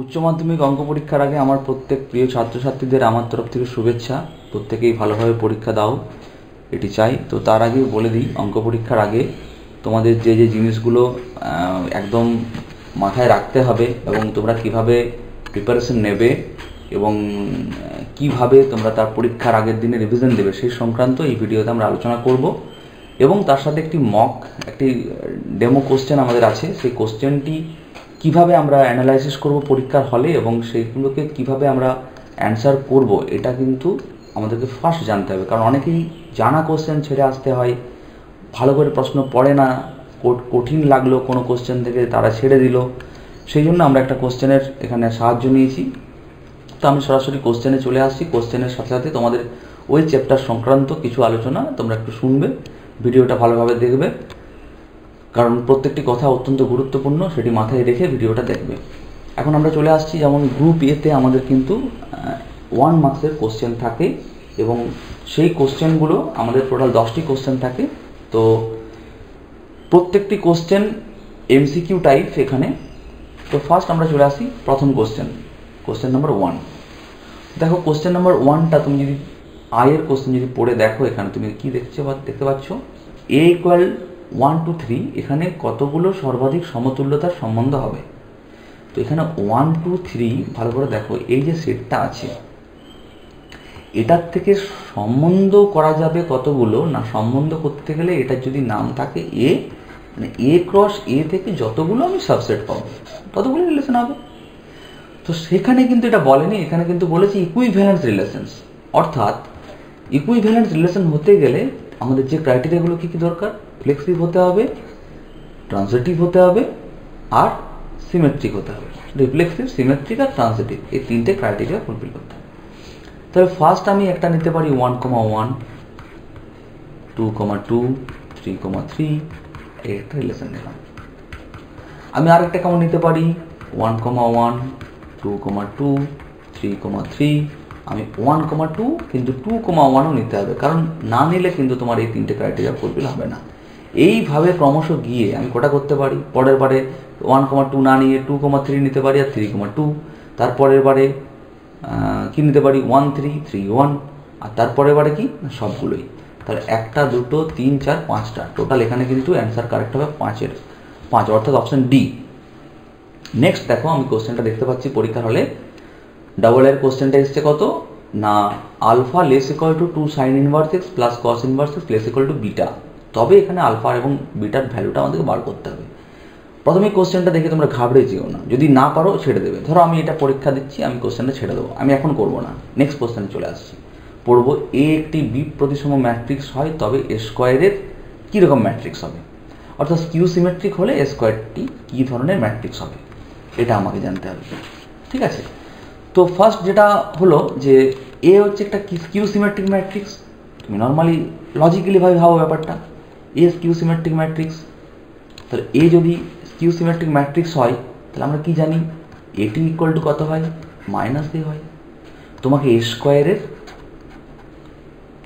উচ্চ মাধ্যমিক অঙ্ক পরীক্ষার আগে আমার প্রত্যেক প্রিয় ছাত্রছাত্রীদের আমার তরফ থেকে শুভেচ্ছা। প্রত্যেকেই ভালোভাবে পরীক্ষা দাও, এটি চাই। তো তার আগে বলে দিই, অঙ্ক পরীক্ষার আগে তোমাদের যে যে জিনিসগুলো একদম মাথায় রাখতে হবে এবং তোমরা কিভাবে প্রিপারেশন নেবে এবং কিভাবে তোমরা তার পরীক্ষার আগের দিনে রিভিশন দেবে সেই সংক্রান্ত এই ভিডিওতে আমরা আলোচনা করব। এবং তার সাথে একটি ডেমো কোশ্চেন আমাদের আছে। সেই কোশ্চেনটি কিভাবে আমরা অ্যানালাইসিস করব পরীক্ষার হলে এবং সেইগুলোকে কিভাবে আমরা অ্যান্সার করব, এটা কিন্তু আমাদেরকে ফার্স্ট জানতে হবে। কারণ অনেকেই জানা কোশ্চেন ছেড়ে আসতে হয়, ভালো করে প্রশ্ন পড়ে না, কঠিন লাগলো কোনো কোশ্চেন থেকে তারা ছেড়ে দিল। সেই জন্য আমরা একটা কোশ্চেনের এখানে সাহায্য নিয়েছি। তো আমি সরাসরি কোশ্চেনে চলে আসছি। কোশ্চেনের সাথে সাথে তোমাদের ওই চ্যাপ্টার সংক্রান্ত কিছু আলোচনা তোমরা একটু শুনবে, ভিডিওটা ভালোভাবে দেখবে, কারণ প্রত্যেকটি কথা অত্যন্ত গুরুত্বপূর্ণ, সেটি মাথায় রেখে ভিডিওটা দেখবে। এখন আমরা চলে আসছি, যেমন গ্রুপ এতে আমাদের কিন্তু 1 মার্কসের কোশ্চেন থাকে এবং সেই কোশ্চেনগুলো আমাদের টোটাল 10টি কোশ্চেন থাকে। তো প্রত্যেকটি কোশ্চেন এমসিকিউ টাইপ এখানে। তো ফার্স্ট আমরা চলে আসি প্রথম কোশ্চেন নাম্বার 1। দেখো কোশ্চেন নাম্বার 1টা তুমি যদি আয়ের কোশ্চেন যদি পড়ে দেখো, এখানে তুমি কি দেখতে পাচ্ছ, a ইকুয়াল 1 2 3, এখানে কতগুলো সর্বাধিক সমতুল্যতার সম্বন্ধ হবে। তো এখানে 1 2 3 ভালো করে দেখো, এই যে সেটটা আছে এটার থেকে সম্বন্ধ করা যাবে কতগুলো না, সম্বন্ধ করতে গেলে এটার যদি নাম থাকে এ, মানে এ ক্রস এ থেকে যতগুলো আমি সাবসেট পাবো ততগুলো রিলেশন হবে। তো সেখানে কিন্তু এটা বলেনি, এখানে কিন্তু বলেছে ইকুইভ্যালেন্স রিলেশনস। অর্থাৎ ইকুইভ্যালেন্স রিলেশন হতে গেলে আমাদের যে ক্রাইটেরিয়াগুলো কী দরকার, ফ্লেক্সিভ হতে হবে, ট্রান্সিটিভ হতে হবে আর সিমেট্রিক হতে হবে। রিফ্লেক্সিভ, সিমেট্রিক আর ট্রান্সিটিভ, এই তিনটে ক্রাইটেরিয়া ফুলফিল করতে হবে। তাহলে ফার্স্ট আমি একটা নিতে পারি 1,1, 2,2, 3,3, এই একটা রিলেশন নিলাম। আমি আরেকটা কেমন নিতে পারি 1,1, 2,2, 3,3, আমি 1,2 কিন্তু 2,1ও নিতে হবে, কারণ না নিলে কিন্তু তোমার এই তিনটে ক্রাইটেরিয়া ফুলফিল হবে না। এইভাবে ক্রমশ গিয়ে আমি কোটা করতে পারি, পরের বারে 1,2 না নিয়ে 2,3 নিতে পারি আর 3,2, তারপরের বারে কি নিতে পারি 1 3 3 1, আর তারপরের বারে কি সবগুলোই। তাহলে 1 2 3 4 5টা টোটাল, এখানে কিন্তু অ্যান্সার কারেক্ট হবে 5 অর্থাৎ অপশন ডি। নেক্সট দেখো, আমি কোশ্চেনটা দেখতে পাচ্ছি পরীক্ষার হলে ডাবল এর কোশ্চেনটা এসছে কত না, alpha less equal to 2 sine inverse x plus cos inverse x less equal to beta. তবে এখানে আলফা এবং বিটার ভ্যালুটা আমাদেরকে বার করতে হবে। প্রথমে কোশ্চেনটা দেখে তোমরা ঘাবড়ে যেও না, যদি না পারো ছেড়ে দেবে। ধরো আমি এটা পরীক্ষা দিচ্ছি, আমি কোশ্চেনটা ছেড়ে দেবো, আমি এখন করবো না, নেক্সট কোশ্চেনে চলে আসছি। পড়বো এ একটি বি প্রতিসম ম্যাট্রিক্স হয় তবে এ স্কোয়ারের কীরকম ম্যাট্রিক্স হবে, অর্থাৎ কিউ সিমেট্রিক হলে এ স্কোয়ারটি কী ধরনের ম্যাট্রিক্স হবে, এটা আমাকে জানতে হবে। ঠিক আছে, তো ফার্স্ট যেটা হলো যে এ হচ্ছে একটা কিউ সিমেট্রিক ম্যাট্রিক্স। তুমি নর্মালি লজিক্যালি ভাবো ব্যাপারটা, এ কিউ সিমেট্রিক ম্যাট্রিক্স। তাহলে এ যদি কিউ সিমেট্রিক ম্যাট্রিক্স হয় তাহলে আমরা কি জানি, এটি ইকুয়াল টু কত হয় মাইনাস এ হয়। তোমাকে এ স্কোয়ারের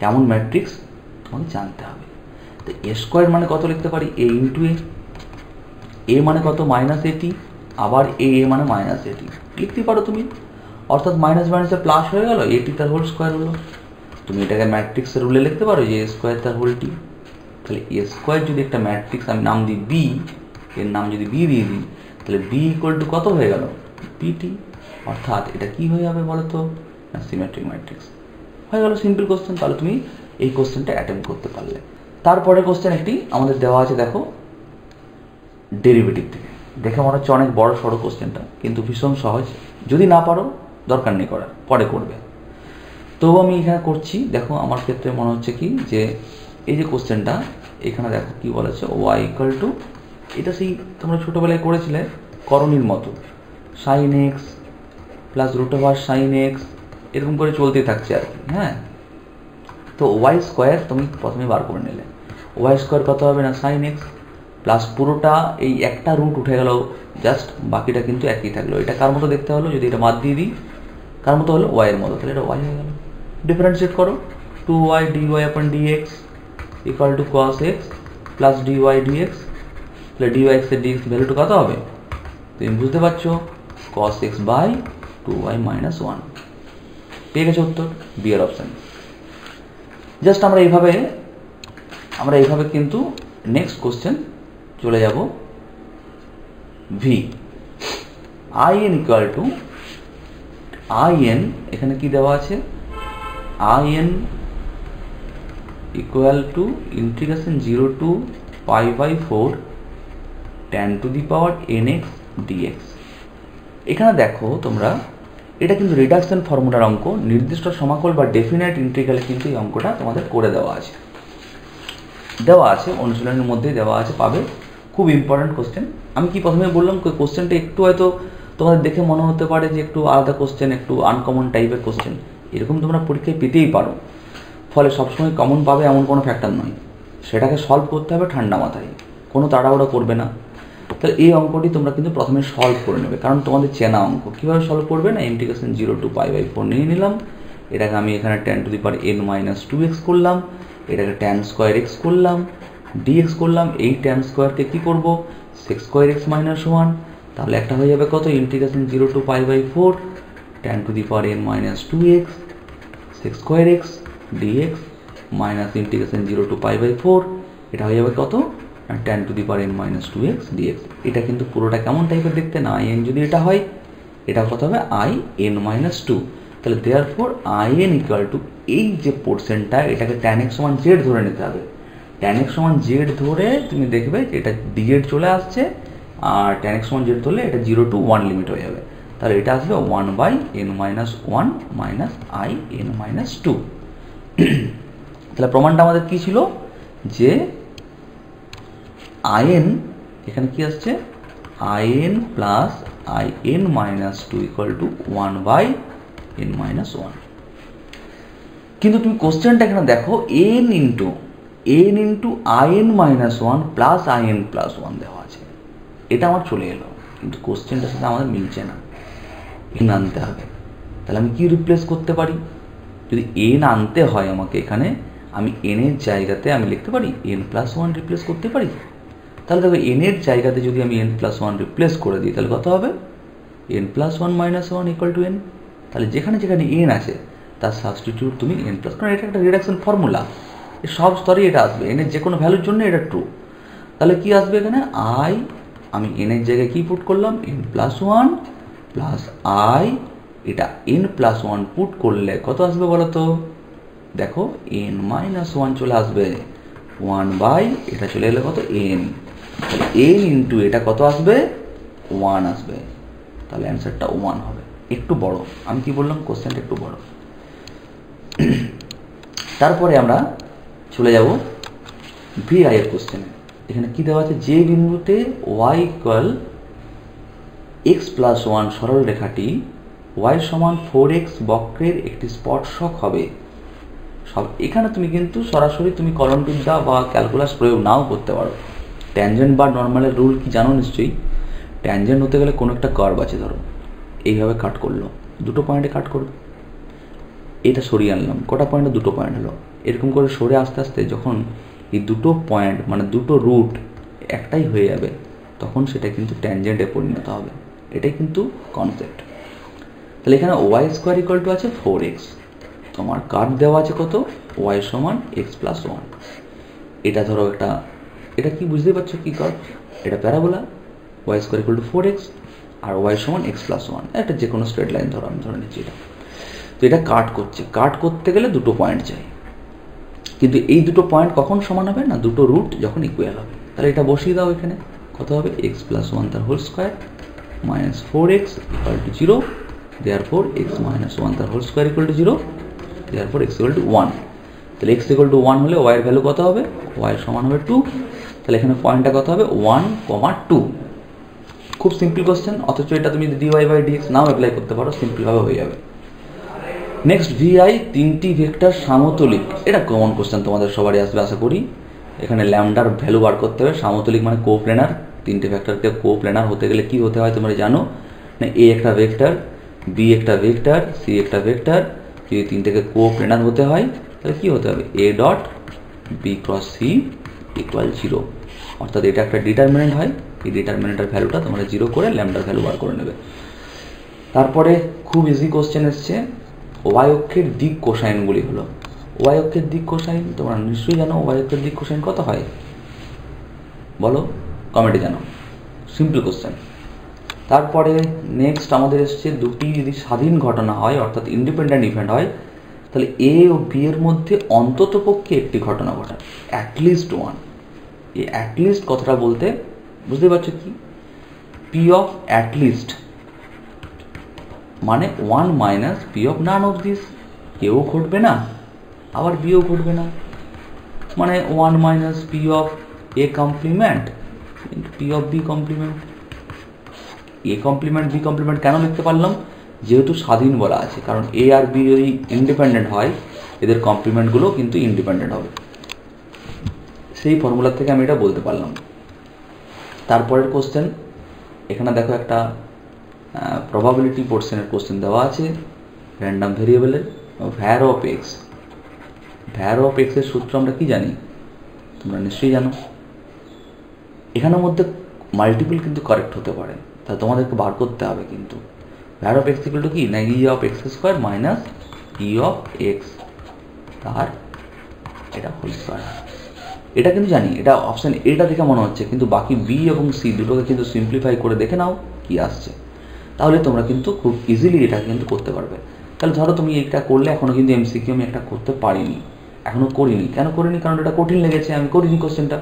কেমন ম্যাট্রিক্স তোমাকে জানতে হবে। তো এ স্কোয়ার মানে কত লিখতে পারি, এ ইন্টু এ মানে কত মাইনাস এটি, আবার এ মানে মাইনাস এটি লিখতে পারো তুমি। অর্থাৎ মাইনাস মাইনাসে প্লাস হয়ে গেল, এটি তার হোল স্কোয়ার হলো। তুমি এটাকে ম্যাট্রিক্সের রুলে লিখতে পারো যে এ স্কোয়ার তার হোল টি। তাহলে এ স্কোয়ার যদি একটা ম্যাট্রিক্স আমি নাম দিই বি, এর নাম যদি বি দিয়ে দিই, তাহলে বি ইকুয়াল টু কত হয়ে গেল পিটি। অর্থাৎ এটা কি হয়ে যাবে বলো তো, না সিমেট্রিক ম্যাট্রিক্স হয়ে গেল। সিম্পল কোশ্চেন, তাহলে তুমি এই কোশ্চেনটা অ্যাটেম্প করতে পারলে। তারপরে কোশ্চেন একটি আমাদের দেওয়া আছে, দেখো ডেরিভেটিভ থেকে। দেখে মনে হচ্ছে অনেক বড় সড়ো কোশ্চেনটা, কিন্তু ভীষণ সহজ। যদি না পারো দরকার নেই করার, পরে করবে। তো আমি এখানে করছি, দেখো আমার ক্ষেত্রে মনে হচ্ছে কি যে এই যে কোশ্চেনটা এখানে দেখো কি বলেছে, ওয়াই ইকুয়াল টু, এটা সেই তোমরা ছোটোবেলায় করেছিলে করণীর মতো, sine x plus root over sine x, এরকম করে চলতে থাকছে আর কি। হ্যাঁ, তো ওয়াই স্কোয়ার তুমি প্রথমে বার করে নিলে, ওয়াই স্কোয়ার কত হবে না সাইন এক্স প্লাস পুরোটা এই একটা রুট উঠে গেল জাস্ট, বাকিটা কিন্তু একই থাকলো। এটা কার মতো দেখতে হলো, যদি এটা বাদ দিয়ে দিই কার মতো হলো, ওয়াইয়ের মতো, তাহলে এটা ওয়াই হয়ে গেল। ডিফারেন্সিয়েট করো, 2y dy upon dx equal to cos x plus dy dx, তাহলে dy x এর dx ভ্যালুটা কত হবে তুমি বুঝতে পারছো, cos x by 2y minus 1। পেয়ে গেছে উত্তর, বি এর অপশান। জাস্ট আমরা এইভাবে কিন্তু নেক্সট কোশ্চেন চলে যাব। V in equal to in, এখানে কি দেওয়া আছে, in equal to integration 0 to pi by 4 tan to the power nx dx। এখানে দেখো তোমরা, এটা কিন্তু রিডাকশন ফর্মুলার অঙ্ক, নির্দিষ্ট সমাকল বা ডেফিনাইট ইন্টিগ্রালে কিন্তু এই অঙ্কটা তোমাদের করে দেওয়া আছে অনুশীলনের মধ্যেই দেওয়া আছে, পাবে। খুব ইম্পর্টেন্ট কোশ্চেন। আমি কি প্রথমে বললাম, কোশ্চেনটা একটু হয়তো তোমাদের দেখে মনে হতে পারে যে একটু আলাদা কোশ্চেন, একটু আনকমন টাইপের কোশ্চেন, এরকম তোমরা পরীক্ষায় পেতেই পারো। ফলে সবসময় কমন পাবে এমন কোনো ফ্যাক্টর নয়, সেটাকে সলভ করতে হবে ঠান্ডা মাথায়, কোনো তাড়াহুড়ো করবে না। তাহলে এই অঙ্কটি তোমরা কিন্তু প্রথমে সলভ করে নেবে, কারণ তোমাদের চেনা অঙ্ক। কীভাবে সলভ করবে না, ইন্টিগ্রেশন 0 টু পাই বাই 4 নিয়ে নিলাম, এটাকে আমি এখানে tan to the power n minus 2x করলাম, এটাকে tan স্কোয়ার x করলাম, dx করলাম। এই tan স্কোয়ারকে কী করবো, sec স্কোয়ার x মাইনাস 1, তাহলে একটা হয়ে যাবে কত, integration 0 to pi by 4 tan to the power n minus 2x sec square x dx minus integration 0 to pi by 4, এটা হয়ে যাবে কত, tan to the power n minus 2x dx। এটা কিন্তু পুরোটা কেমন টাইপের দেখতে না, in যদি এটা হয়, এটা কত হবে i n মাইনাস 2। তাহলে দেয়ারফর in ইকুয়াল টু, এই যে পোর্শনটা, এটাকে tan x সমান z ধরে নিতে হবে। tan x সমান z ধরে তুমি দেখবে এটা dz চলে আসছে, আর tan x সমান z ধরলে এটা 0 টু 1 লিমিট হয়ে যাবে। তাহলে এটা আসবে 1 by n minus 1 minus i n minus 2। তাহলে প্রমাণটা আমাদের কি ছিল, যে in এখানে কি আসছে, in plus in minus 2 equal to 1 by n minus 1। কিন্তু তুমি কোশ্চেনটা এখানে দেখো, n into in minus 1 plus in plus 1 দেওয়া আছে, এটা আমার চলে এলো, কিন্তু কোশ্চেনটার সাথে আমাদের মিলছে না, n আনতে হবে। তাহলে আমি কি রিপ্লেস করতে পারি, যদি n আনতে হয় আমাকে, এখানে আমি n এর জায়গাতে আমি লিখতে পারি n প্লাস 1 রিপ্লেস করতে পারি। তাহলে দেখো n এর জায়গাতে যদি আমি n প্লাস 1 রিপ্লেস করে দিই, তাহলে কত হবে, n plus 1 minus 1 equal to n। তাহলে যেখানে যেখানে n আছে তার সাবস্টিটিউট তুমি n প্লাস, কারণ এটা একটা রিডাকশন ফর্মুলা, সব স্তরেই এটা আসবে, n এর যে কোনো ভ্যালুর জন্য এটা ট্রু। তাহলে কি আসবে এখানে, আমি n এর জায়গায় কি পুট করলাম, n প্লাস 1 প্লাস এটা n প্লাস 1 পুট করলে কত আসবে বলো তো, দেখো n মাইনাস 1 চলে আসবে, 1 বাই এটা চলে এলে কত, n, তাহলে n ইন্টু এটা কত আসবে, 1 আসবে। তাহলে অ্যান্সারটা 1 হবে। একটু বড়, আমি কি বললাম, কোশ্চেনটা একটু বড়। তারপরে আমরা চলে যাব ভি আই এর কোশ্চেনে। এখানে কি দেওয়া আছে, যে বিন্দুতে y ইকুয়াল x প্লাস 1 সরল রেখাটি y সমান 4x বক্রের একটি স্পর্শক হবে। সব এখানে তুমি কিন্তু সরাসরি তুমি কলনবিদ্যা বা ক্যালকুলাস প্রয়োগ নাও করতে পারো। ট্যানজেন্ট বা নর্মালের রুল কি জানো নিশ্চয়ই, ট্যানজেন্ট হতে গেলে কোনো একটা কার্ভ আছে, ধরো এইভাবে কাট করলো, দুটো পয়েন্টে কাট করবে, এটা সরিয়ে আনলাম, কটা পয়েন্টে, দুটো পয়েন্ট হলো। এরকম করে সরে আস্তে আস্তে যখন এই দুটো পয়েন্ট মানে দুটো রুট একটাই হয়ে যাবে, তখন সেটা কিন্তু ট্যানজেন্টে পরিণত হবে। এটাই কিন্তু কনসেপ্ট। তাহলে এখানে ওয়াই স্কোয়ার ইকুয়াল টু আছে 4x, তোমার কাট দেওয়া আছে কত, ওয়াই সমান এক্স প্লাস 1। এটা ধরো একটা, এটা কি বুঝতে পারছো কি কাট, এটা parabola, y square equal to 4x আর ওয়াই সমান এক্স প্লাস 1, একটা যে কোনো স্ট্রেট লাইন ধরো, আমি ধরে নিচ্ছি এটা। তো এটা কাট করছে, কাট করতে গেলে দুটো পয়েন্ট চাই, কিন্তু এই দুটো পয়েন্ট কখন সমান হবে না, দুটো রুট যখন ইকুয়াল হবে। তাহলে এটা বসিয়ে দাও, এখানে কত হবে, এক্স প্লাস 1 তার whole square minus 4x equal to 0, therefore x minus 1 তার whole square equal to 0, therefore x equal to 1। তাহলে এক্স ইকুয়াল টু 1 হলে ওয়াই এর ভ্যালু কত হবে, ওয়াই সমান হবে 2। তাহলে এখানে পয়েন্টটা কত হবে, 1,2। খুব সিম্পল কোশ্চেন, অথচ এটা তুমি dy by dx now apply করতে পারো, সিম্পলভাবে হয়ে যাবে। নেক্সট ভিআই, তিনটি ভেক্টর সামতলিক। এটা কমন কোশ্চেন, তোমাদের সবারই আসবে আশা করি। এখানে ল্যামডার ভ্যালু বার করতে হবে, সামতলিক মানে কোপ্লেনার। তিনটে ভেক্টরকে কোপ্লেনার হতে গেলে কি হতে হয় তোমরা জানো না, এ একটা ভেক্টর, বি একটা ভেক্টর, সি একটা ভেক্টর। যদি তিনটেকে কোপ্লেনার হতে হয় তাহলে কি হতে হবে, A dot B cross C equal 0, অর্থাৎ এটা একটা ডিটারমিনেন্ট হয়। এই ডিটারমিনেন্টের ভ্যালুটা তোমরা 0 করে ল্যামডার ভ্যালু বার করে নেবে। তারপরে খুব ইজি কোশ্চেন এসছে, ওয়াই অক্ষের দিক কোসাইনগুলি হলো। ওয়াই অক্ষের দিক কোসাইন তোমরা নিশ্চয়ই জানো। ওয়াই অক্ষের দিক কোসাইন কত হয় বলো, কমেন্টে জানো। Simple question. তারপরে নেক্সট আমাদের এসছে, দুটি যদি স্বাধীন ঘটনা হয় অর্থাৎ ইন্ডিপেন্ডেন্ট ইভেন্ট হয়, তাহলে এ ও বি এর মধ্যে অন্তত পক্ষে একটি ঘটনা ঘটায়, অ্যাটলিস্ট ওয়ান। এই অ্যাটলিস্ট কথাটা বলতে বুঝতে পারছো কি, পি অফ অ্যাটলিস্ট মানে one minus P of none of this. কেউ ঘটবে না আবার বিও ঘটবে না, মানে one minus P of A complement P of B complement. A complement B complement কেন লিখতে পারলাম, যেহেতু স্বাধীন বলা আছে, কারণ এ আর বি যদি ইন্ডিপেন্ডেন্ট হয় এদের কমপ্লিমেন্টগুলো কিন্তু ইন্ডিপেন্ডেন্ট হবে, সেই ফর্মুলা থেকে আমি এটা বলতে পারলাম। তারপরের কোশ্চেন, এখানে দেখো একটা প্রবাবিলিটি পোর্শনের কোশ্চেন দেওয়া আছে, র্যান্ডম ভেরিয়েবলের where of x. Where of এক্সের সূত্র আমরা কি জানি, তোমরা নিশ্চয়ই জানো। এখানের মধ্যে মাল্টিপল কিন্তু কারেক্ট হতে পারে, তাহলে তোমাদেরকে বার করতে হবে কিন্তু where of x equal two কি না, ই of x square minus E of x তার এটা হোল স্কোয়ার। এটা কিন্তু জানি, এটা অপশান এটা দেখে মনে হচ্ছে, কিন্তু বাকি বি এবং সি দুটোকে কিন্তু সিম্পলিফাই করে দেখে নাও কি আসছে, তাহলে তোমরা কিন্তু খুব ইজিলি এটা কিন্তু করতে পারবে। তাহলে ধরো তুমি এটা করলে, এখনও কিন্তু এমসিকিউ আমি একটা করতে পারিনি, এখনও করিনি। কেন করিনি, কারণ এটা কঠিন লেগেছে, আমি করিনি কোশ্চেনটা।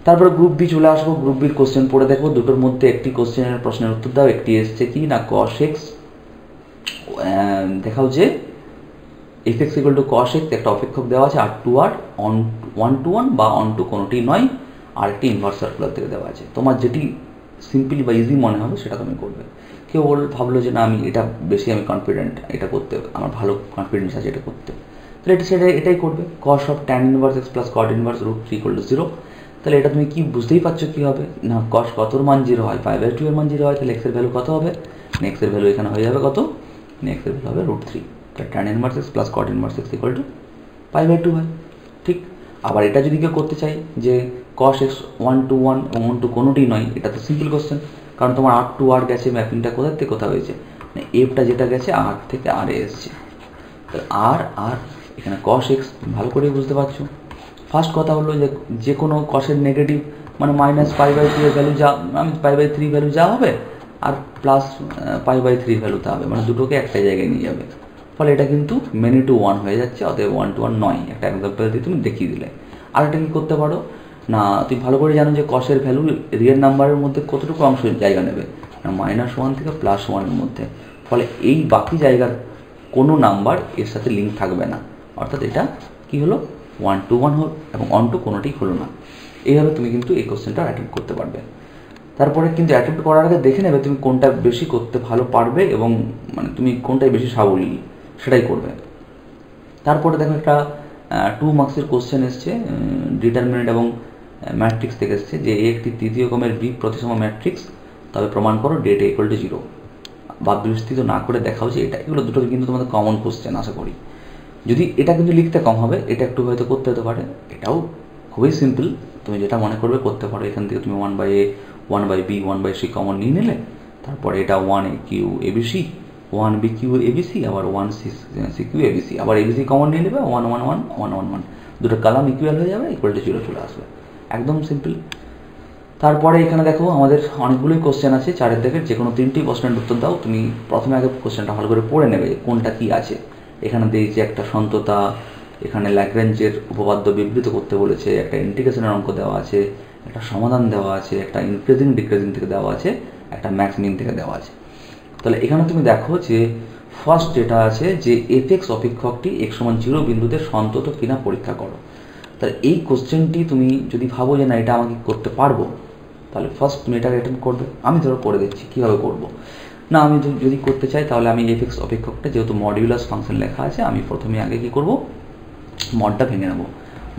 তারপরে গ্রুপ বি চলে আসবো, গ্রুপ বির কোশ্চেন পড়ে দেখবো। দুটোর মধ্যে একটি কোশ্চেনের প্রশ্নের উত্তর দাও। একটি এসছে কি না cos x, দেখাও যে F x equal two cos x একটা অপেক্ষক দেওয়া আছে আর টু আর ওয়ান টু ওয়ান বা অন টু কোনোটি নয়, আর একটি ইনভার্স সার্কুলার থেকে দেওয়া আছে। তোমার যেটি সিম্পল বা ইজি মনে হবে সেটা তুমি করবে। কেউ ভাবলো যে না আমি এটা বেশি আমি কনফিডেন্ট এটা করতে, আমার ভালো কনফিডেন্স আছে এটা করতে, তাহলে এটাই করবে। cos of tan inverse x প্লাস cot ইনভার্স √3 ইকুয়াল টু 0। তাহলে এটা তুমি কি বুঝতেই পারছো কি হবে না, cos কতর মান 0 হয়, π/2 এর মান 0 হয়, তাহলে x এর ভ্যালু কত হবে, x এর ভ্যালু এখানে হয়ে যাবে কত, x এর ভ্যালু হবে √3। তাহলে tan ইনভার্স x প্লাস cot inverse x equal to π/2 হয়। ঠিক। আবার এটা যদি কেউ করতে চাই যে cos x 1 to 1 এবং 1 to কোনোটি নয়, এটা তো সিম্পল কোশ্চেন, কারণ তোমার r to r গেছে, ম্যাপিংটা কোথা থেকে কোথা হয়েছে, মানে এফটা যেটা গেছে r থেকে r এ এসছে। তাহলে আর এখানে cos x ভালো করে বুঝতে পারছো। ফার্স্ট কথা হলো যে কোনো কসের নেগেটিভ মানে মাইনাস π/2 এর ভ্যালু যা, আমি π/3 ভ্যালু যা হবে আর প্লাস π/3 ভ্যালুতে হবে, মানে দুটোকে একটা জায়গায় নিয়ে যাবে, ফলে এটা কিন্তু মেনি টু ওয়ান হয়ে যাচ্ছে, অতএব 1 to 1 নয়। একটা এক্সাম্পল দিয়ে তুমি দেখিয়ে দিলে। আর এটা কি করতে পারো না, তুমি ভালো করে জানো যে কসের ভ্যালু রিয়েল নাম্বারের মধ্যে কতটুকু অংশ জায়গা নেবে না, -1 থেকে +1 এর মধ্যে, ফলে এই বাকি জায়গার কোনো নাম্বার এর সাথে লিঙ্ক থাকবে না, অর্থাৎ এটা কি হলো 1 to 1 হল এবং 1 to কোনোটি হলো না। এইভাবে তুমি কিন্তু এই কোশ্চেনটা অ্যাটেম্প্ট করতে পারবে। তারপরে কিন্তু অ্যাটেম্প্ট করার আগে দেখে নেবে তুমি কোনটা বেশি করতে ভালো পারবে এবং মানে তুমি কোনটাই বেশি সাবলীল সেটাই করবে। তারপরে দেখো একটা 2 মার্কসের কোশ্চেন এসছে, ডিটারমিনেন্ট এবং ম্যাট্রিক্স থেকে এসছে, যে একটি তৃতীয় ক্রমের বি প্রতিসম ম্যাট্রিক্স, তবে প্রমাণ করো ডেটা ইকুয়াল টু 0। বা বিস্তৃত না করে দেখাও যে এটা, এগুলো দুটো কিন্তু তোমাদের কমন কোশ্চেন আশা করি। যদি এটা কিন্তু লিখতে কম হবে, এটা একটু হয়তো করতে হতে পারে, এটাও খুবই সিম্পল, তুমি যেটা মনে করবে করতে পারো। এখান থেকে তুমি 1/a 1/b 1/c কমন নিয়ে নিলে, তারপরে এটা 1aq abc 1bq abc আবার 1cq abc, আবার abc কমন নিয়ে নেবে 1 1 1 1 1 1, দুটো কলাম ইকুয়াল হয়ে যাবে, ইকুয়াল টু 0 চলে আসবে, একদম সিম্পল। তারপরে এখানে দেখো আমাদের অনেকগুলোই কোশ্চেন আছে, চারের দিকে যে কোনো 3টি প্রশ্নের উত্তর দাও। তুমি প্রথমে আগে কোশ্চেনটা ভালো করে পড়ে নেবে কোনটা কি আছে। এখানে দিয়েছে একটা সন্ততা, এখানে ল্যাগ্রেঞ্জের উপপাদ্য বিবৃত করতে বলেছে, একটা ইন্টিগ্রেশনের অঙ্ক দেওয়া আছে, একটা সমাধান দেওয়া আছে, একটা ইনক্রিজিং ডিক্রিজিং থেকে দেওয়া আছে, একটা ম্যাক্স মিন থেকে দেওয়া আছে। তাহলে এখানে তুমি দেখো যে ফার্স্ট যেটা আছে যে এফ অপেক্ষকটি x = 0 বিন্দুতে সন্তত কিনা পরীক্ষা করো। তাহলে এই কোশ্চেনটি তুমি যদি ভাবো যে না এটা আমাকে করতে পারবো, তাহলে ফার্স্ট তুমি এটাকে অ্যাটেম্প্ট করবে। আমি ধরো করে দিচ্ছি কীভাবে করবো না, আমি যদি করতে চাই তাহলে আমি এফ অপেক্ষকটা যেহেতু মডিউলাস ফাংশন লেখা আছে, আমি প্রথমে আগে কি করব, মডটা ভেঙে নেব।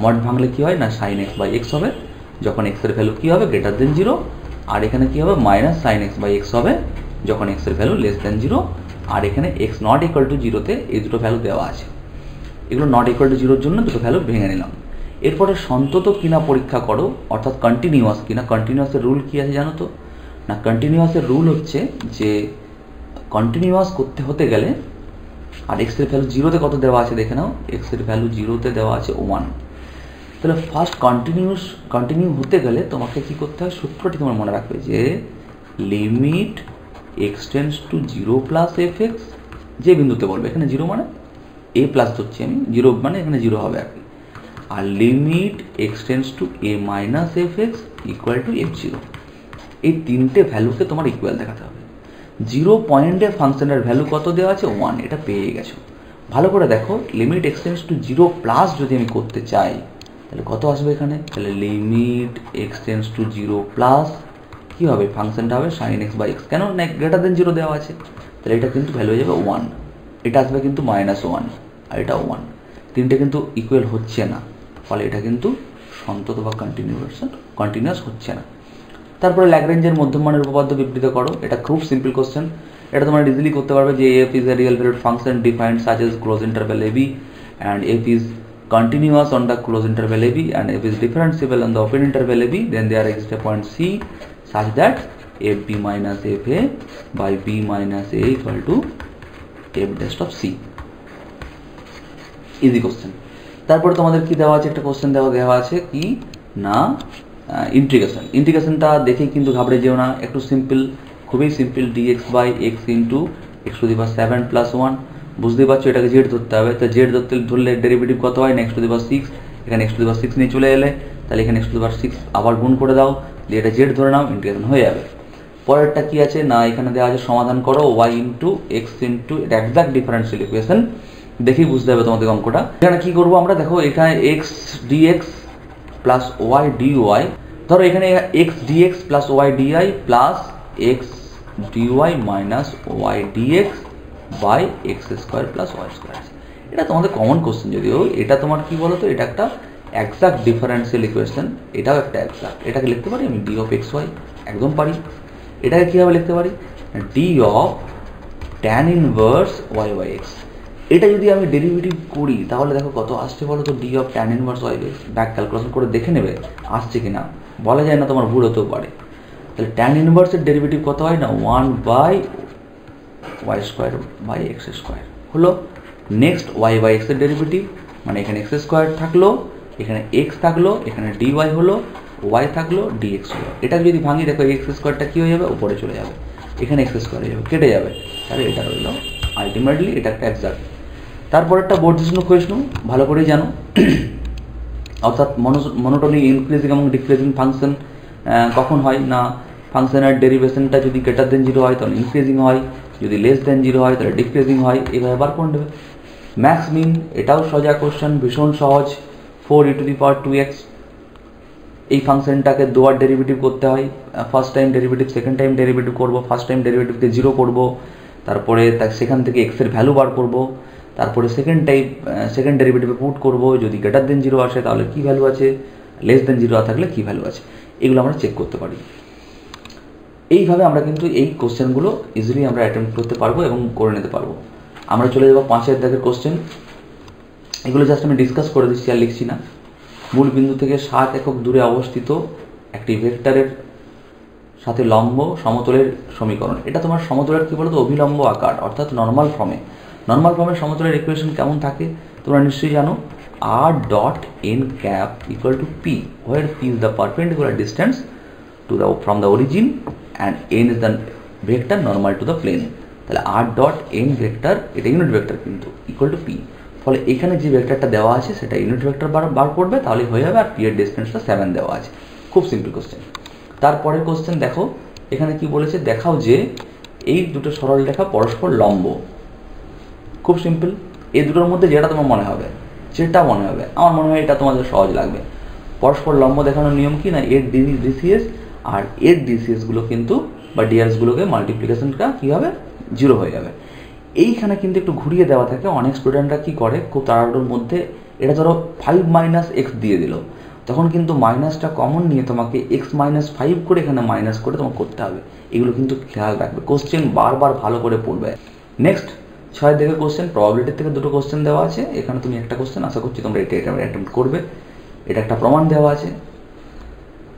মড ভাঙলে কি হয় না sin x/x হবে যখন x এর ভ্যালু কি হবে >0, আর এখানে কি হবে -sin x/x হবে যখন x এর ভ্যালু <0, আর এখানে x ≠ = 0 তে এই দুটো ভ্যালু দেওয়া আছে, এগুলো ≠ = 0 এর জন্য দুটো ভ্যালু ভেঙে নিলাম। এরপরে সন্তত কিনা পরীক্ষা করো, অর্থাৎ কন্টিনিউয়াস কিনা। কন্টিনিউয়াসের রুল কি আছে জানো তো না, কন্টিনিউয়াসের রুল হচ্ছে যে কন্টিনিউয়াস করতে হতে গেলে, আর এক্সের ভ্যালু জিরোতে কত দেওয়া আছে দেখে নাও, এক্সের ভ্যালু জিরোতে দেওয়া আছে 1। তাহলে ফার্স্ট কন্টিনিউ হতে গেলে তোমাকে কি করতে হয়, সূত্রটি তোমার মনে রাখবে যে limit x tends to 0 plus F x, যে বিন্দুতে বলবে, এখানে 0 মানে এ প্লাস ধরছি আমি, 0 মানে এখানে 0 হবে আর কি, আর limit x tends to a minus f x equal to f0। এই তিনটে ভ্যালুকে তোমার ইকুয়াল দেখাতে হবে। 0 পয়েন্টে ফাংশনের ভ্যালু কত দেওয়া আছে, 1, এটা পেয়ে গেছো। ভালো করে দেখো, limit x tends to 0 plus যদি আমি করতে চাই তাহলে কত আসবে এখানে, তাহলে limit x tends to 0 plus কী হবে, ফাংশনটা হবে sin x বাই এক্স, কেন না গ্রেটার দেন 0 দেওয়া আছে, তাহলে এটা কিন্তু ভ্যালু হয়ে যাবে 1, এটা আসবে কিন্তু -1, আর এটা 1, তিনটে কিন্তু ইকুয়াল হচ্ছে না, ফলে এটা কিন্তু সন্তত বা কন্টিনিউয়াস হচ্ছে না। তারপরে ল্যাগ্রেঞ্জের মধ্যমানের উপপাদ্য বিবৃত করো, এটা খুব সিম্পল কোশ্চেন, এটা তোমরা ইজিলি করতে পারবে যে F is a real valued function defined such as close interval ab and f is continuous on the closed interval ab and f is differentiable on the open interval ab, then there exists a point c such that fb minus fa by b minus a equal to f dash of c। Easy question. তারপরে তোমাদের কি দেওয়া আছে, একটা question দেওয়া আছে কি না ইন্টিগ্রেশনটা দেখেই কিন্তু ঘাবড়ে যেও না, একটু সিম্পল, খুবই simple, dx by x into x to the power 7 plus 1, বুঝতেই পারছো এটাকে জেড ধরতে হবে, তো জেড ধরলে ডেরিভেটিভ কত হয়, x টু দি পাওয়ার 6, এখানে x টু দি পাওয়ার 6 নিয়ে চলে এলে, তাহলে এখানে x টু দি পাওয়ার 6 আবার গুণ করে দাও, দিয়ে এটা জেড ধরে নাও, ইন্টিগ্রেশন হয়ে যাবে। পরেরটা কি আছে না, এখানে দেওয়া আছে সমাধান করো y ইন্টু এক্স ইন্টু, এটা এক্সাক্ট ডিফারেন্সিয়াল ইকুয়েশন, দেখেই বুঝতে হবে তোমাদের অঙ্কটা। এখানে কি করবো আমরা, দেখো এখানে x dx plus y dy, ধরো এখানে x dx plus y dy plus x dy minus y dx by x square plus y square আছে। এটা তোমাদের কমন কোশ্চেন, যদিও এটা তোমার কি বলো তো, এটা একটা এক্সাক্ট ডিফারেন্সিয়াল ইকুয়েশন, এটাও একটা এক্সাক্ট, এটাকে লিখতে পারি আমি ডি অফ এক্স ওয়াই, একদম পারি। এটাকে কীভাবে লিখতে পারি, d of tan inverse y by x. এটা যদি আমি ডেরিভেটিভ করি তাহলে দেখো কত আসছে বলো তো, d of tan inverse y by x, back calculation করে দেখে নেবে আসছে কিনা, বলা যায় না, তোমার ভুল হতেও পারে। তাহলে ট্যান ইনভার্সের ডেরিভেটিভ কত হয় না, 1 by y square by x square হলো। নেক্সট ওয়াই বাই এক্সের ডেরিভেটিভ, মানে এখানে এক্স স্কোয়ার থাকলো, এখানে এক্স থাকলো, এখানে ডি ওয়াই হলো, ওয়াই থাকলো, ডি এক্স হলো। এটা যদি ভাঙি দেখো এক্স স্কোয়ারটা কী হয়ে যাবে, উপরে চলে যাবে, এখানে এক্স স্কোয়ার হয়ে যাবে, কেটে যাবে, তাহলে এটা রইল আলটিমেটলি এটা একটা এক্সাক্ট। তারপর একটা বর্ধিষ্ণু ক্ষয়িষ্ণু ভালো করেই জানো, অর্থাৎ মনোটোনি ইনক্রিজিং এবং ডিক্রিজিং ফাংশন কখন হয় না, ফাংশনের ডেরিভেশনটা যদি গ্রেটার দেন 0 হয় তখন ইনক্রিজিং হয়, যদি লেস দেন 0 হয় তাহলে ডিক্রিজিং হয়, এভাবে বার করে নেবে। ম্যাক্স মিন, এটাও সোজা কোশ্চেন, ভীষণ সহজ, 4e two the power 2x, এই ফাংশনটাকে দুবার ডেরিভেটিভ করতে হয়, first time derivative second time derivative করবো, ফার্স্ট টাইম ডেরিভেটিভকে 0 করবো, তারপরে সেখান থেকে এক্সের ভ্যালু বার করবো, তারপরে সেকেন্ড ডেরিভেটিভে পুট করবো, যদি গ্রেটার দেন 0 আসে তাহলে কী ভ্যালু আছে, লেস দেন 0 থাকলে কী ভ্যালু আছে, এগুলো আমরা চেক করতে পারি। এইভাবে আমরা কিন্তু এই কোশ্চেনগুলো ইজিলি আমরা অ্যাটেম্প্ট করতে পারবো এবং করে নিতে পারবো। আমরা চলে যাবো 5 দাগের কোশ্চেন, এগুলো জাস্ট আমি ডিসকাস করে দিচ্ছি আর লিখছি না। মূল বিন্দু থেকে 7 একক দূরে অবস্থিত একটি ভেক্টরের সাথে লম্ব সমতলের সমীকরণ, এটা তোমার সমতলের কী বলতো, অভিলম্ব আকার, অর্থাৎ নর্মাল ফর্মে সমতলের ইকুয়েশন কেমন থাকে তোমরা নিশ্চয়ই জানো, r dot n cap equal to p, where p is the perpendicular distance from the origin and n is the vector normal to the plane। তাহলে r ডট n ভেক্টর, এটা unit vector কিন্তু, equal to p, ফলে এখানে যে ভেক্টরটা দেওয়া আছে সেটা unit vector বার করবে, তাহলে হয়ে যাবে, আর p এর ডিস্টেন্সটা 7 দেওয়া আছে। খুব সিম্পল কোশ্চেন। তারপরের কোশ্চেন দেখো, এখানে কি বলেছে, দেখাও যে এই দুটো সরল রেখা পরস্পর লম্ব। খুব সিম্পল, এই দুটোর মধ্যে যেটা তোমার মনে হবে, আমার মনে হয় এটা তোমাদের সহজ লাগবে। পরস্পর লম্ব দেখানোর নিয়ম কি না, এর ডিসিএস আর এর ডিসিএসগুলো কিন্তু বা ডিআরএসগুলোকে মাল্টিপ্লিকেশনটা কী হবে, 0 হয়ে যাবে। এইখানে কিন্তু একটু ঘুরিয়ে দেওয়া থাকে, অনেক স্টুডেন্টরা কী করে খুব তাড়াহুড়োর মধ্যে, এটা ধরো 5 মাইনাস এক্স দিয়ে দিল, তখন কিন্তু মাইনাসটা কমন নিয়ে তোমাকে এক্স মাইনাস 5 করে এখানে মাইনাস করে তোমাকে করতে হবে, এগুলো কিন্তু খেয়াল রাখবে, কোশ্চেন বারবার ভালো করে পড়বে। নেক্সট 6 দেখে কোশ্চেন, প্রবাবিলিটি থেকে দুটো কোশ্চেন দেওয়া আছে, এখানে তুমি একটা কোশ্চেন, আশা করছি তোমরা এটা অ্যাটেম্প্ট করবে। এটা একটা প্রমাণ দেওয়া আছে,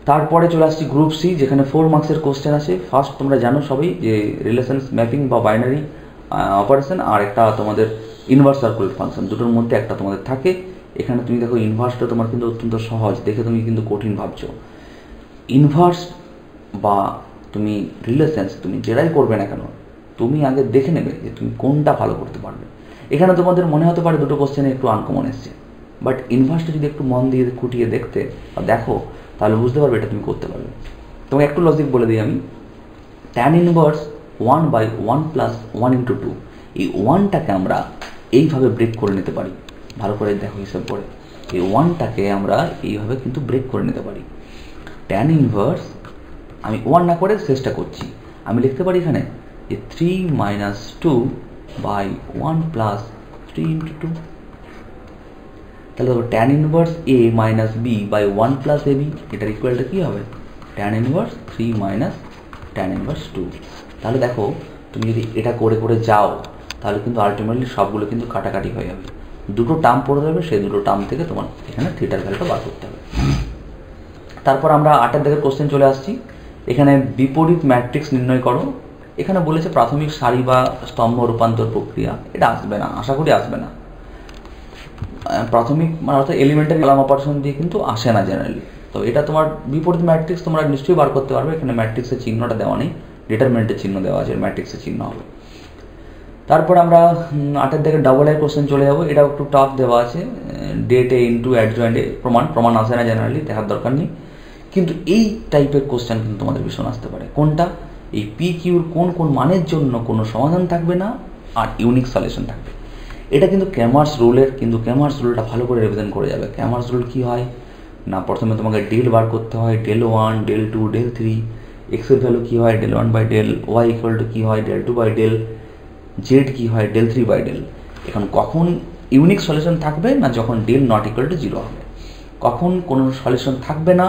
তারপরে চলে আসছি গ্রুপ সি, যেখানে 4 মার্কসের কোশ্চেন আছে। ফার্স্ট তোমরা জানো সবই যে রিলেশনস ম্যাপিং বা বাইনারি অপারেশন, আর একটা তোমাদের ইনভার্স সার্কুলার ফাংশন, দুটোর মধ্যে একটা তোমাদের থাকে। এখানে তুমি দেখো ইনভার্সটা তোমার কিন্তু অত্যন্ত সহজ, দেখে তুমি কিন্তু কঠিন ভাবছো। ইনভার্স বা তুমি রিলেশনস তুমি যেটাই করবে না কেন, তুমি আগে দেখে নেবে যে তুমি কোনটা ভালো করতে পারবে। এখানে তোমাদের মনে হতে পারে দুটো কোশ্চেনে একটু আনকমন এসছে, বাট ইনভার্সটা যদি একটু মন দিয়ে খুঁটিয়ে দেখতে বা দেখো, তাহলে বুঝতে পারবে এটা তুমি করতে পারবে। তোমাকে একটু লজিক বলে দিই আমি। ট্যান ইনভার্স 1/1 + 1 × 2, এই 1টাকে আমরা এইভাবে ব্রেক করে নিতে পারি। ভালো করে দেখো হিসাব করে, এই 1টাকে আমরা এইভাবে কিন্তু ব্রেক করে নিতে পারি। ট্যান ইনভার্স, আমি 1 না করে শেষটা করছি, আমি লিখতে পারি এখানে যে 3 - 2/1 + 3 × 2। তাহলে দেখো tan inverse a - b/1 + ab, এটার ইকুয়ালটা কী হবে? Tan inverse 3 - tan inverse 2। তাহলে দেখো তুমি যদি এটা করে করে যাও, তাহলে কিন্তু আলটিমেটলি সবগুলো কিন্তু কাটাকাটি হয়ে যাবে, দুটো টার্ম পড়ে যাবে, সেই দুটো টার্ম থেকে তোমার এখানে থিটার ভ্যালুটা বার করতে হবে। তারপর আমরা 8 দিকের কোশ্চেন চলে আসছি। এখানে বিপরীত ম্যাট্রিক্স নির্ণয় করো। এখানে বলেছে প্রাথমিক সারি বা স্তম্ভ রূপান্তর প্রক্রিয়া, এটা আসবে না, আশা করি আসবে না। প্রাথমিক মানে অর্থাৎ এলিমেন্টারি কলাম অপারেশন দিয়ে কিন্তু আসে না জেনারেলি। তো এটা তোমার বিপরীত ম্যাট্রিক্স তোমরা নিশ্চয়ই বার করতে পারবে। এখানে ম্যাট্রিক্সের চিহ্নটা দেওয়া নেই, ডিটারমিনেন্টের চিহ্ন দেওয়া আছে, ম্যাট্রিক্সের চিহ্ন হবে। তারপর আমরা 8 দিকে ডাবল এর কোশ্চেন চলে যাবো। এটাও একটু টাফ দেওয়া আছে, ডেট এ ইন্টু অ্যাডজয়েন্ট এ, প্রমাণ আসে না জেনারেলি, দেখার দরকার নেই। কিন্তু এই টাইপের কোশ্চেন কিন্তু তোমাদের ভীষণ আসতে পারে। কোনটা? এই পি কিউর কোন কোন মানের জন্য কোনো সমাধান থাকবে না আর ইউনিক সলিউশন থাকবে। এটা কিন্তু ক্যামার্স রুলের, কিন্তু ক্যামার্স রুলটা ভালো করে রিভিশন করে যাবে। ক্যামার্স রুল কী হয় না, প্রথমে তোমাকে ডেল বার করতে হয়, del 1, del 2, del 3, এক্সের ভ্যালু কী হয় del 1/del, y = কী হয় del 2/del, জেড কী হয় del 3/del। এখন কখন ইউনিক সলিউশন থাকবে না, যখন del ≠ = 0 হবে। কখন কোনো সলিউশন থাকবে না,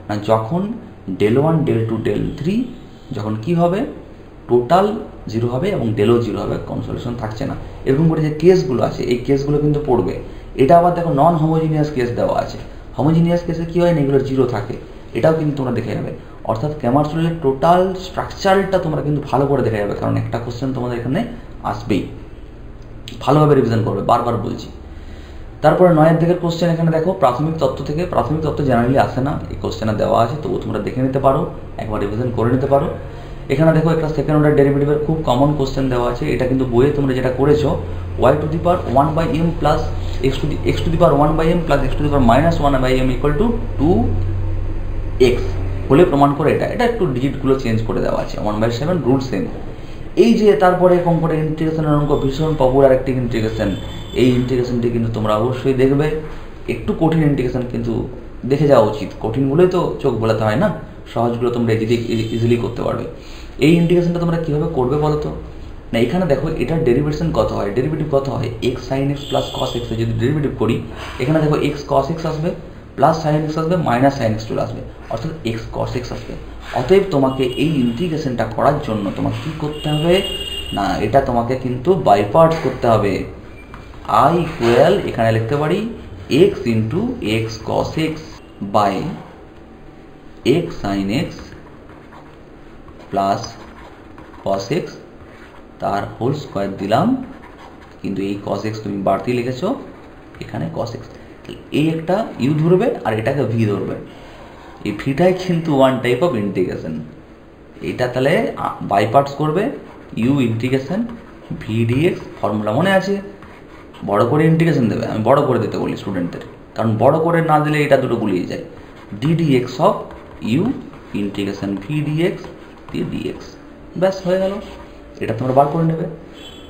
না যখন del 1, del 2, del 3 যখন কি হবে টোটাল 0 হবে এবং ডেলও 0 হবে, কোনো সলিউশন থাকছে না। এরকম করে যে কেসগুলো আছে, এই কেসগুলো কিন্তু পড়বে। এটা আবার দেখো নন হোমোজিনিয়াস কেস দেওয়া আছে। হোমোজিনিয়াস কেসে কী হয় না, এগুলো 0 থাকে, এটাও কিন্তু তোমরা দেখে যাবে। অর্থাৎ ক্যামার্স রুলের টোটাল স্ট্রাকচারটা তোমরা কিন্তু ভালো করে দেখে যাবে, কারণ একটা কোশ্চেন তোমাদের এখানে আসবেই। ভালোভাবে রিভিশন করবে, বারবার বলছি। তারপরে 9 দিকের কোশ্চেন এখানে দেখো প্রাথমিক তত্ত্ব থেকে। প্রাথমিক তত্ত্ব জেনারেলি আসে না, এই কোশ্চেনে দেওয়া আছে, তবু তোমরা দেখে নিতে পারো, একবার রিভিশন করে নিতে পারো। এখানে দেখো একটা সেকেন্ড অর্ডার ডেরিভেটিভের খুব কমন কোশ্চেন দেওয়া আছে। এটা কিন্তু বইয়ে তোমরা যেটা করেছো, y⁴1/m + x⁴1/m + x⁻−1/m = 2x বলে প্রমাণ করে। এটা একটু ডিজিটগুলো চেঞ্জ করে দেওয়া আছে, 1/7 রুল সেম। এই যে তারপরে কম্পিউটার ইন্টিগ্রেশনের অঙ্ক ভীষণ পপুলার একটি ইন্টিগ্রেশন। এই ইন্টিগ্রেশনটি কিন্তু তোমরা অবশ্যই দেখবে। একটু কঠিন ইন্টিগ্রেশন কিন্তু দেখে যাওয়া উচিত, কঠিনগুলোই তো চোখ বোলাতে হয় না, সহজগুলো তোমরা ইজিলি করতে পারবে। এই ইন্টিগ্রেশনটা তোমরা কীভাবে করবে বলো তো? না এখানে দেখো এটার ডেরিভেশন কত হয়, ডেরিভেটিভ কত হয়, x sin x + cos x এর যদি ডেরিভেটিভ করি, এখানে দেখো x cos x আসবে, প্লাস sin x আসবে, মাইনাস sin x চলে আসবে, অর্থাৎ x cos x আসবে। অতএব তোমাকে এই ইন্টিগ্রেশনটা করার জন্য তোমাকে কী করতে হবে না, এটা তোমাকে কিন্তু বাই পার্টস করতে হবে। i = এখানে লিখতে পারি x × x cos x by x sin x plus cos x তার হোল স্কোয়ার দিলাম, কিন্তু এই cos x তুমি বাড়তি লিখেছো, এখানে cos x। এই একটা ইউ ধরবে আর এটাকে ভি ধরবে, এই ভিটাই কিন্তু ওয়ান টাইপ অফ ইন্টিগ্রেশন। এটা তাহলে বাই পার্টস করবে, u integration v dx, formula মনে আছে, বড় করে ইন্টিগ্রেশন দেবে, আমি বড় করে দিতে বলি স্টুডেন্টদের, কারণ বড় করে না দিলে এটা দুটো গুলিয়ে যায়। ddx of u integration v dx দিয়ে ডিএক্স, ব্যাস হয়ে গেল। এটা তোমরা বার করে নেবে।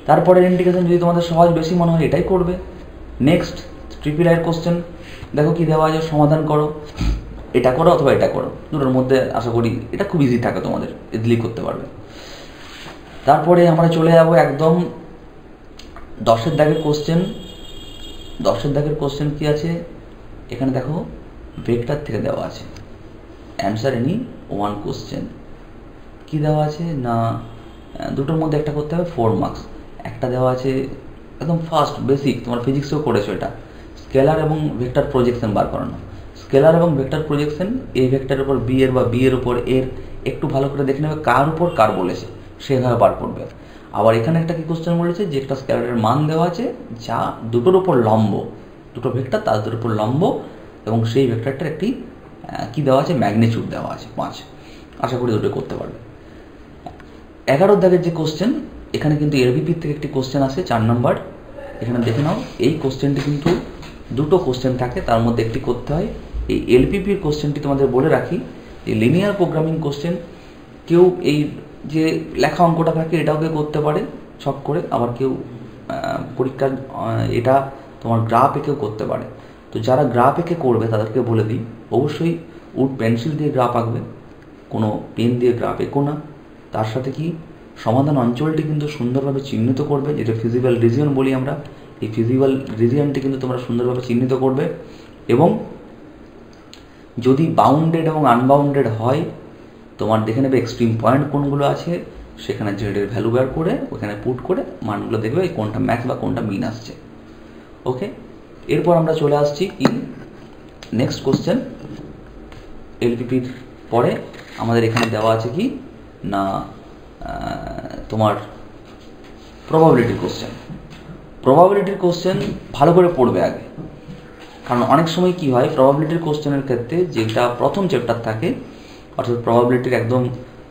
তারপরে ইন্টিগ্রেশন যদি তোমাদের সহজ বেশি মনে হয় এটাই করবে। নেক্সট ট্রিপল আইয়ের কোশ্চেন দেখো কি দেওয়া আছে, সমাধান করো, এটা করো অথবা এটা করো, দুটোর মধ্যে আশা করি এটা খুব ইজি থাকে, তোমাদের ইজিলি করতে পারবে। তারপরে আমরা চলে যাব একদম 10 দাগের কোশ্চেন। 10 দাগের কোশ্চেন কি আছে এখানে দেখো, ভেক্টর থেকে দেওয়া আছে, অ্যান্সার এনি ওয়ান কোশ্চেন। কি দেওয়া আছে না, দুটোর মধ্যে একটা করতে হবে 4 মার্কস। একটা দেওয়া আছে একদম ফার্স্ট বেসিক, তোমার ফিজিক্সেও করেছো এটা, স্কেলার এবং ভেক্টর প্রজেকশন বার করানো। স্কেলার এবং ভেক্টর প্রজেকশন এ ভেক্টরের উপর বি এর বা বি এর উপর এর একটু ভালো করে দেখে নেবে কার উপর কার বলেছে, সেভাবে বার করবে। আবার এখানে একটা কি কোশ্চেন বলেছে যে একটা স্কেলারের মান দেওয়া আছে যা দুটোর উপর লম্ব, দুটো ভেক্টর তাদের উপর লম্ব, এবং সেই ভেক্টরটার একটি কি দেওয়া আছে, ম্যাগনিটিউড দেওয়া আছে 5। আশা করি দুটো করতে পারবে। 11 দাগের যে কোশ্চেন, এখানে কিন্তু এলপিপির থেকে একটি কোশ্চেন আছে 4 নম্বর। এখানে দেখে নাও, এই কোশ্চেনটি কিন্তু দুটো কোশ্চেন থাকে, তার মধ্যে একটি করতে হয়। এই এলপিপির কোশ্চেনটি তোমাদের বলে রাখি, এই লিনিয়ার প্রোগ্রামিং কোশ্চেন কেউ এই যে লেখা অঙ্কটা থাকে এটাও কেউ করতে পারে ছক করে, আবার কেউ পরীক্ষার এটা তোমার গ্রাফ এঁকেও করতে পারে। তো যারা গ্রাফ এঁকে করবে তাদেরকে বলে দিই, অবশ্যই পেন্সিল দিয়ে গ্রাফ আঁকবে, কোনো পেন দিয়ে গ্রাফ এঁকো না। তার সাথে কি সমাধান অঞ্চলটি কিন্তু সুন্দরভাবে চিহ্নিত করবে, যেটা ফিজিক্যাল রিজিয়ন বলি আমরা। এই ফিজিক্যাল রিজিয়নটি কিন্তু তোমরা সুন্দরভাবে চিহ্নিত করবে, এবং যদি বাউন্ডেড এবং আনবাউন্ডেড হয় তোমার দেখে নেবে এক্সট্রিম পয়েন্ট কোনগুলো আছে, সেখানে জেডের ভ্যালু বের করে ওখানে পুট করে মানগুলো দেখবে কোনটা ম্যাক্স বা কোনটা মিন আসছে। ওকে, এরপর আমরা চলে আসছি কি নেক্সট কোশ্চেন। এলপিপির পরে আমাদের এখানে দেওয়া আছে কি না তোমার প্রবাবিলিটির কোশ্চেন। প্রবাবিলিটির কোশ্চেন ভালো করে পড়বে আগে, কারণ অনেক সময় কি হয় প্রবাবিলিটির কোশ্চেনের ক্ষেত্রে যেটা প্রথম চ্যাপ্টার থাকে, অর্থাৎ প্রবাবিলিটির একদম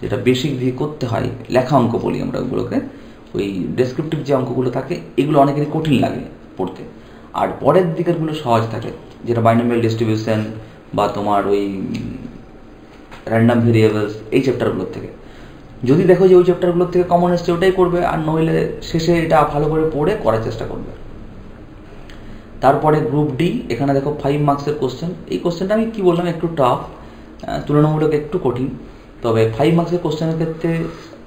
যেটা বেসিক দিয়ে করতে হয়, লেখা অঙ্ক বলি আমরা ওগুলোকে, ওই ডেসক্রিপটিভ যে অঙ্কগুলো থাকে এগুলো অনেকেরই কঠিন লাগে পড়তে, আর পরের দিকেরগুলো সহজ থাকে, যেটা বাইনোমিয়াল ডিস্ট্রিবিউশন বা তোমার ওই র্যান্ডাম ভেরিয়েবলস, এই চ্যাপ্টারগুলোর থেকে যদি দেখো যে ওই চ্যাপ্টারগুলোর থেকে কমন এসছে ওটাই করবে, আর নইলে শেষে এটা ভালো করে পড়ে করার চেষ্টা করবে। তারপরে গ্রুপ ডি, এখানে দেখো 5 মার্কসের কোশ্চেন। এই কোশ্চেনটা আমি কি বললাম একটু টাফ, তুলনামূলক একটু কঠিন, তবে 5 মার্কসের কোশ্চেনের ক্ষেত্রে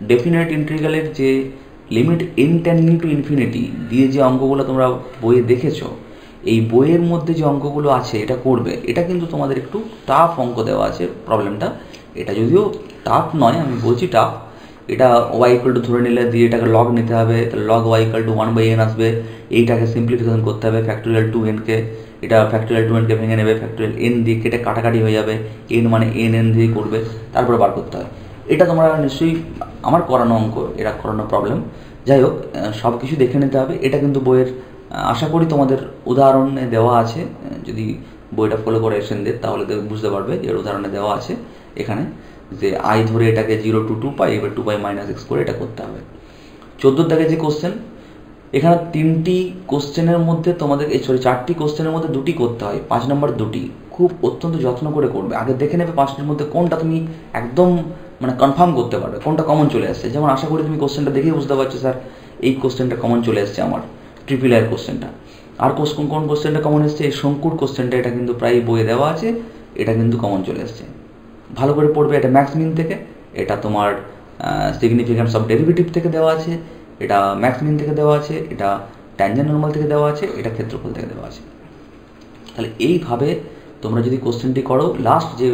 ডেফিনেট ইন্টিগ্রালের যে limit n tending to infinity দিয়ে যে অঙ্কগুলো তোমরা বইয়ে দেখেছো, এই বইয়ের মধ্যে যে অঙ্কগুলো আছে এটা করবে। এটা কিন্তু তোমাদের একটু টাফ অঙ্ক দেওয়া আছে, প্রবলেমটা এটা যদিও টাফ নয়, আমি বলছি টাফ। এটা y ইকুয়াল টু ধরে নিলে দিয়ে এটাকে লগ নিতে হবে, তাহলে log y equal to 1/n আসবে, এইটাকে সিম্পলিফিকেশন করতে হবে ফ্যাক্টোরিয়াল 2n-কে, এটা ফ্যাক্টোরিয়াল 2n-কে ভেঙে নেবে, ফ্যাক্টোরিয়াল n দিয়ে কেটে কাটাকাটি হয়ে যাবে, n মানে n দিয়ে করবে, তারপরে বার করতে হয়। এটা তোমরা নিশ্চয়ই আমার করানো অঙ্ক, এটা করানো প্রবলেম। যাই হোক, সব কিছু দেখে নিতে হবে। এটা কিন্তু বইয়ের আশা করি তোমাদের উদাহরণে দেওয়া আছে, যদি বইটা ফলো করে এসেনদের তাহলে বুঝতে পারবে যে উদাহরণে দেওয়া আছে এখানে, যে আই ধরে এটাকে 0 to 2π, এবার 2π - x করে এটা করতে হবে। 14 দাগে যে কোশ্চেন, এখানে 3টি কোশ্চেনের মধ্যে তোমাদের চারটি কোশ্চেনের মধ্যে 2টি করতে হয়, 5 নম্বর 2টি খুব অত্যন্ত যত্ন করে করবে। আগে দেখে নেবে 5টির মধ্যে কোনটা তুমি একদম মানে কনফার্ম করতে পারবে, কোনটা কমন চলে আসছে। যেমন আশা করি তুমি কোশ্চেনটা দেখেই বুঝতে পারছো স্যার এই কোশ্চেনটা কমন চলে আসছে আমার, ট্রিপল এর কোশ্চেনটা। আর কোন কোশ্চেনটা কমন এসছে, এই শঙ্কুর কোশ্চেনটা, এটা কিন্তু প্রায় বইয়ে দেওয়া আছে, এটা কিন্তু কমন চলে আসছে। ভালো করে পড়বে। এটা ম্যাক্স মিন থেকে, এটা তোমার সিগনিফিক্যান্স অফ ডেরিভেটিভ থেকে দেওয়া আছে, এটা ম্যাক্স মিন থেকে দেওয়া আছে, এটা ট্যানজেন্ট নরমাল থেকে দেওয়া আছে, এটা ক্ষেত্রফল থেকে দেওয়া আছে। তাহলে এইভাবে তোমরা যদি কোশ্চেনটি করো, লাস্ট যে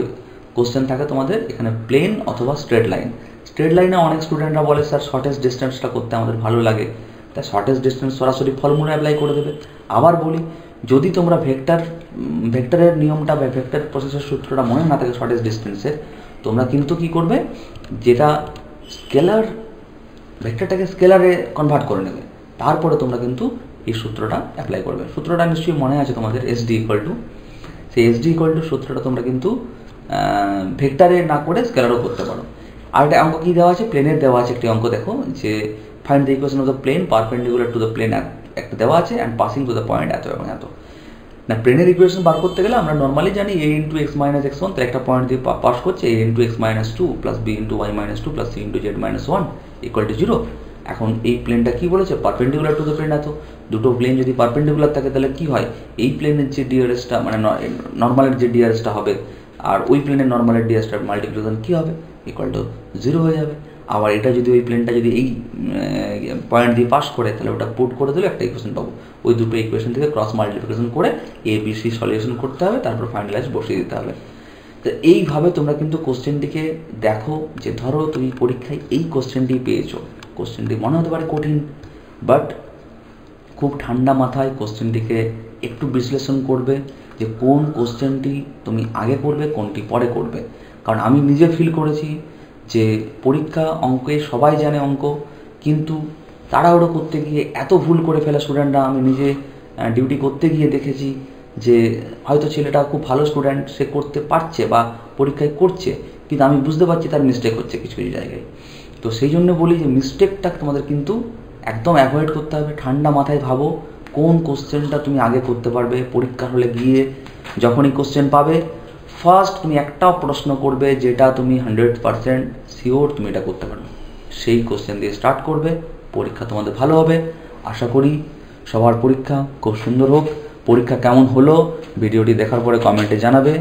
কোশ্চেন থাকে তোমাদের এখানে প্লেন অথবা স্ট্রেট লাইন। স্ট্রেট লাইনে অনেক স্টুডেন্টরা বলে স্যার শর্টেস্ট ডিস্টেন্সটা করতে আমাদের ভালো লাগে, তাই শর্টেস্ট ডিস্টেন্স সরাসরি ফর্মুলা অ্যাপ্লাই করে দেবে। আবার বলি, যদি তোমরা ভেক্টরের নিয়মটা বা ভেক্টর প্রসেসের সূত্রটা মনে না থাকে শর্টেস্ট ডিস্টেন্সের, তোমরা কিন্তু কি করবে, যেটা স্কেলার ভেক্টরটাকে স্কেলারে কনভার্ট করে নেবে, তারপরে তোমরা কিন্তু এই সূত্রটা অ্যাপ্লাই করবে। সূত্রটা নিশ্চয়ই মনে আছে তোমাদের, SD ইকুয়াল টু, সেই SD ইকুয়াল টু সূত্রটা তোমরা কিন্তু ভেক্টরে না করে স্কেলারও করতে পারো। আর একটা অঙ্ক কী দেওয়া আছে, প্লেনের দেওয়া আছে একটি অঙ্ক, দেখো যে find the equation of the plane perpendicular to the plane, একটা দেওয়া আছে, and passing to the point এত এবং এত। না, প্লেনের ইকুয়েশন বার করতে গেলে আমরা নর্মালি জানি a × x - x1, তাহলে একটা পয়েন্ট দিয়ে পাস করছে a × x - 2 plus b × y - 2 plus c × z - 1 equal to 0। এখন এই প্লেনটা কি বলেছে, পারপেন্ডিকুলার টু দ্য প্লেন এত। দুটো প্লেন যদি পারপেন্ডিকুলার থাকে তাহলে কি হয়, এই প্লেনের যে ডিআরএসটা মানে নর্মালের যে ডিআরএসটা হবে আর ওই প্লেনের নর্মালের ডিআরএসটার মাল্টিপ্লিকেশন কী হবে, ইকুয়াল টু 0 হয়ে যাবে। আবার এটা যদি ওই প্লেনটা যদি এই পয়েন্ট দিয়ে পাস করে তাহলে ওটা পুট করে দিলে একটা ইকুয়েশন পাবো। ওই দুটো ইকুয়েশন থেকে ক্রস মাল্টিপ্লিকেশন করে ABC সলিউশন করতে হবে, তারপর ফাইনালাইজ বসিয়ে দিতে হবে। তো এইভাবে তোমরা কিন্তু কোশ্চেনটিকে দেখো, যে ধরো তুমি পরীক্ষায় এই কোশ্চেনটি পেয়েছো, কোশ্চেনটি মনে হতে পারে কঠিন, বাট খুব ঠান্ডা মাথায় কোশ্চেনটিকে একটু বিশ্লেষণ করবে, যে কোন কোশ্চেনটি তুমি আগে করবে, কোনটি পরে করবে। কারণ আমি নিজে ফিল করেছি যে পরীক্ষা অঙ্কে সবাই জানে অঙ্ক, কিন্তু তাড়াহুড়ো করতে গিয়ে এত ভুল করে ফেলা স্টুডেন্টরা আমি নিজে ডিউটি করতে গিয়ে দেখেছি যে হয়তো ছেলেটা খুব ভালো স্টুডেন্ট, সে করতে পারছে বা পরীক্ষায় করছে, কিন্তু আমি বুঝতে পারছি তার মিস্টেক হচ্ছে কিছু কিছু জায়গায়। তো সেই জন্য বলি যে মিস্টেকটা তোমাদের কিন্তু একদম অ্যাভয়েড করতে হবে। ঠান্ডা মাথায় ভাবো কোন কোশ্চেনটা তুমি আগে করতে পারবে। পরীক্ষার হলে গিয়ে যখনই কোশ্চেন পাবে, ফার্স্ট তুমি একটা প্রশ্ন করবে যেটা তুমি 100% শিওর তুমি এটা করতে পারবে, সেই কোশ্চেন দিয়ে স্টার্ট করবে। পরীক্ষা তোমাদের ভালো হবে। আশা করি সবার পরীক্ষা খুব সুন্দর হোক। পরীক্ষা কেমন হলো ভিডিওটি দেখার পরে কমেন্টে জানাবে।